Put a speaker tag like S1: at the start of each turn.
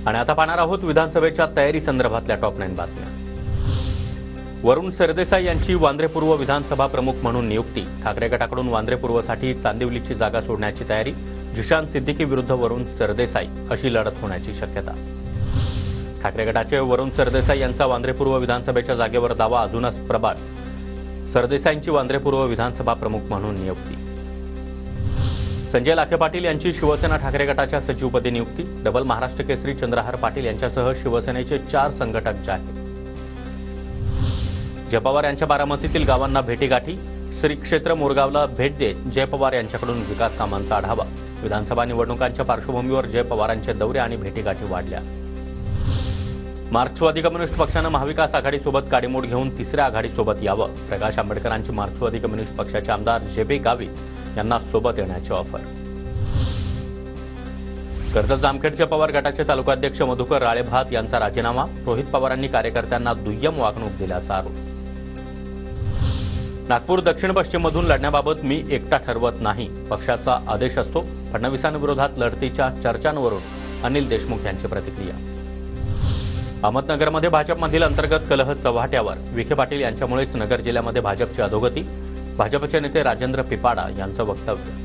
S1: आणि आता पाहणार आहोत विधानसभेच्या तयारी संदर्भातल्या टॉप 9 बातम्या। वरुण सरदेसाई यांची वांद्रे पूर्व विधानसभा प्रमुख म्हणून नियुक्ती। ठाकरे गटाकडून वांद्रे पूर्वसाठी चांदिवलीची जागा सोडण्याची तयारी। जिशान सिद्दीकी विरुद्ध वरुण सरदेसाई अशी लढत होण्याची शक्यता। ठाकरे गटाचे वरुण सरदेसाई यांचा वांद्रे पूर्व विधानसभेच्या जागेवर दावा अजूनच प्रबळ। सरदेसाईंची वांद्रे पूर्व विधानसभा प्रमुख म्हणून नियुक्ती। संजय लाखे पाटील यांची शिवसेना ठाकरे गटाच्या सचिवपदी नियुक्ती। डबल महाराष्ट्र केसरी चंद्रहार पाटील यांच्यासह शिवसेनेचे 4 संघटक जाहीर। जय पवार यांच्या बारामतीतील गावांना भेटीगाठी। श्री क्षेत्र मोरगावला भेट देत जय पवार यांच्याकडून विकास कामांचा आढावा। विधानसभा निवडणुकांच्या पार्श्वभूमीवर जय पवारांचे दौरे आणि भेटीगाठी वाढल्या। मार्क्सवादी कम्युनिस्ट पक्षानं महाविकास आघाडीसोबत काडीमोड घेऊन तिसऱ्या आघाडीसोबत यावं। प्रकाश आंबेडकरांची मार्क्सवादी कम्युनिस्ट पक्षाचे आमदार जे.पी. गावित यांना सोबत येण्याची ऑफर। कर्जत जामखेडचे पवार गटाचे तालुकाध्यक्ष मधुकर राळेभात यांचा राजीनामा। रोहित पवारांनी कार्यकर्त्यांना दुय्यम वागणूक दिल्याचा आरोप। नागपूर दक्षिण पश्चिममधून लढण्याबाबत मी एकटा ठरवत नाही, पक्षाचा आदेश असतो। फडणवीसांविरोधात लढतीच्या चर्चांवरून अनिल देशमुख यांची प्रतिक्रिया। अहमदनगरमध्ये भाजपमधील अंतर्गत कलह चव्हाट्यावर। विखे पाटील यांच्यामुळेच नगर जिल्ह्यामध्ये भाजपची अधोगती। भाजपचे नेते राजेंद्र पिपाडा यांचं वक्तव्य।